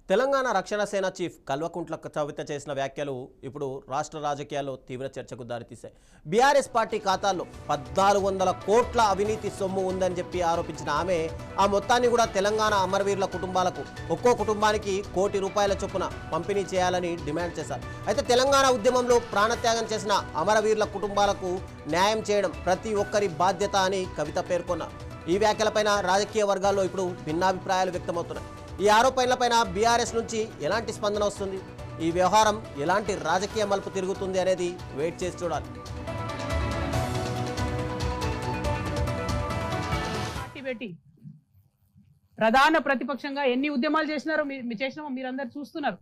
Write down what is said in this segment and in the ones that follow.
తెలంగాణ రక్షణ సేన చీఫ్ కల్వకుంట్ల కవిత చేసిన వ్యాఖ్యలు ఇప్పుడు రాష్ట్ర రాజకీయాల్లో తీవ్ర చర్చకు దారితీశాయి. బీఆర్ఎస్ పార్టీ ఖాతాల్లో 1400 కోట్ల అవినీతి సొమ్ము ఉందని చెప్పి ఆరోపించిన ఆమె ఆ మొత్తాన్ని కూడా తెలంగాణ అమరవీరుల కుటుంబాలకు ఒక్కో కుటుంబానికి ₹1 కోటి చొప్పున పంపిణీ చేయాలని డిమాండ్ చేశారు. అయితే తెలంగాణ ఉద్యమంలో ప్రాణత్యాగం చేసిన అమరవీరుల కుటుంబాలకు న్యాయం చేయడం ప్రతి ఒక్కరి బాధ్యత అని కవిత పేర్కొన్నారు. ఈ వ్యాఖ్యలపైన రాజకీయ వర్గాల్లో ఇప్పుడు భిన్నాభిప్రాయాలు వ్యక్తమవుతున్నాయి. ఈ ఆరోపణలపైన బీఆర్ఎస్ నుంచి ఎలాంటి స్పందన వస్తుంది, ఈ వ్యవహారం ఎలాంటి రాజకీయ మలుపు తిరుగుతుంది అనేది వెయిట్ చేసి చూడాలి. ప్రధాన ప్రతిపక్షంగా ఎన్ని ఉద్యమాలు చేసినారో చేసినామో మీరందరూ చూస్తున్నారు.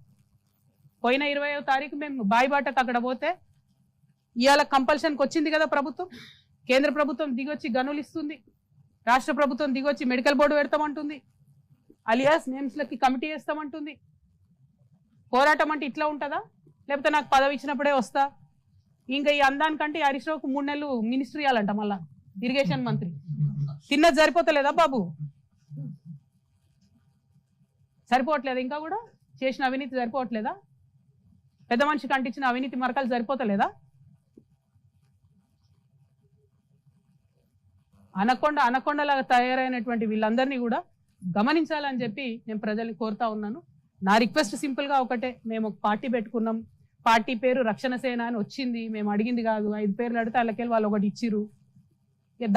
పోయిన 20వ తారీఖు మేము బాయిబాటకు అక్కడ పోతే ఇవాళ కంపల్షన్కి వచ్చింది కదా ప్రభుత్వం. కేంద్ర ప్రభుత్వం దిగొచ్చి గనులు ఇస్తుంది, రాష్ట్ర ప్రభుత్వం దిగొచ్చి మెడికల్ బోర్డు పెడతామంటుంది, అలియాస్ నేమ్స్లకి కమిటీ వేస్తామంటుంది. పోరాటం అంటే ఇట్లా ఉంటుందా? లేకపోతే నాకు పదవి ఇచ్చినప్పుడే వస్తా? ఇంకా ఈ అందానికంటే హరీష్ రావుకు 3 నెలలు మినిస్ట్రీ ఇవ్వాలంట, మళ్ళా ఇరిగేషన్ మంత్రి. తిన్నది సరిపోతలేదా బాబు? సరిపోవట్లేదా? ఇంకా కూడా చేసిన అవినీతి సరిపోవట్లేదా? పెద్ద మనిషికి అంటించిన అవినీతి మరకలు సరిపోతలేదా? అనకొండలాగా తయారైనటువంటి వీళ్ళందరినీ కూడా గమనించాలని చెప్పి నేను ప్రజల్ని కోరుతా ఉన్నాను. నా రిక్వెస్ట్ సింపుల్గా ఒకటే, మేము ఒక పార్టీ పెట్టుకున్నాం, పార్టీ పేరు రక్షణ సేన అని వచ్చింది, మేము అడిగింది కాదు. 5 పేర్లు అడిగితే వాళ్ళకెళ్ళి వాళ్ళు ఒకటి ఇచ్చిర్రు.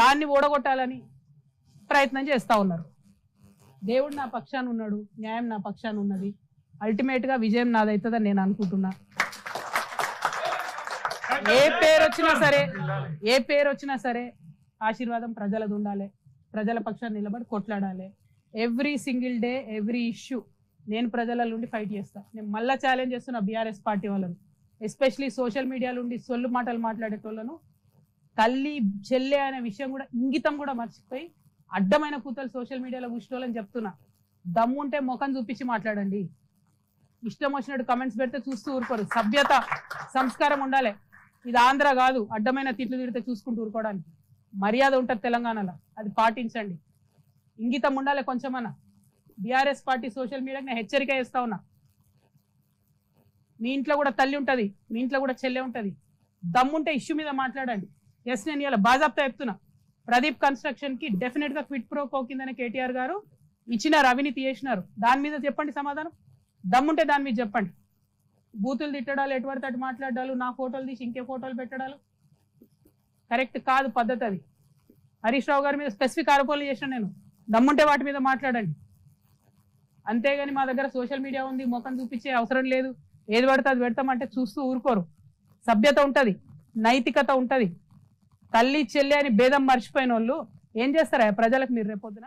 దాన్ని ఓడగొట్టాలని ప్రయత్నం చేస్తూ ఉన్నారు. దేవుడు నా పక్షాన ఉన్నాడు, న్యాయం నా పక్షాన ఉన్నది. అల్టిమేట్గా విజయం నాదవుతుందని నేను అనుకుంటున్నా. ఏ పేరు వచ్చినా సరే ఆశీర్వాదం ప్రజలది ఉండాలి. ప్రజల పక్షాన్ని నిలబడి కొట్లాడాలి. Every single day, every issue నేను ప్రజల నుండి ఫైట్ చేస్తాను. నేను మళ్ళీ ఛాలెంజ్ చేస్తున్నా బీఆర్ఎస్ పార్టీ వాళ్ళను, ఎస్పెషలీ సోషల్ మీడియా నుండి సొల్లు మాటలు మాట్లాడేటోళ్ళను. తల్లి చెల్లె అనే విషయం కూడా ఇంగితం కూడా మర్చిపోయి అడ్డమైన కూతలు సోషల్ మీడియాలో కూర్చోవాలని చెప్తున్నా. దమ్ముంటే ముఖం చూపించి మాట్లాడండి. ఇష్టం వచ్చినట్టు కమెంట్స్ పెడితే చూస్తూ ఊరుకోరు. సభ్యత, సంస్కారం ఉండాలి. ఇది ఆంధ్ర కాదు, అడ్డమైన తిట్లు తిడితే చూసుకుంటూ ఊరుకోవడానికి. మర్యాద ఉంటుంది తెలంగాణలో, అది పాటించండి. ఇంగితం ఉండాలి కొంచెమన్నా. బీఆర్ఎస్ పార్టీ సోషల్ మీడియాకి నేను హెచ్చరిక చేస్తా ఉన్నా. మీ ఇంట్లో కూడా తల్లి ఉంటుంది, మీ ఇంట్లో కూడా చెల్లె ఉంటుంది. దమ్ముంటే ఇష్యూ మీద మాట్లాడండి. ఎస్, నేను ఇలా బాజాప్తా చెప్తున్నా. ప్రదీప్ కన్స్ట్రక్షన్కి డెఫినెట్గా క్విట్ ప్రో కో కిందనే కేటీఆర్ గారు ఇచ్చినారు, అవినీతి చేసినారు. దాని మీద చెప్పండి సమాధానం. దమ్ముంటే దాని మీద చెప్పండి. బూతులు తిట్టడాలు, ఎటువంటి అటు మాట్లాడాలు, నా ఫోటోలు తీసి ఇంకే ఫోటోలు పెట్టడాలు కరెక్ట్ కాదు, పద్ధతి అది. హరీష్ రావు గారి మీద స్పెసిఫిక్ ఆరోపణలు చేసిన నేను. దమ్ముంటే వాటి మీద మాట్లాడండి. అంతేగాని మా దగ్గర సోషల్ మీడియా ఉంది, ముఖం చూపించే అవసరం లేదు, ఏది పడితే అది పెడతామంటే చూస్తూ ఊరుకోరు. సభ్యత ఉంటుంది, నైతికత ఉంటుంది. తల్లి చెల్లి అని భేదం మర్చిపోయిన వాళ్ళు ఏం చేస్తారా ప్రజలకు మీరు రేపొద్దున?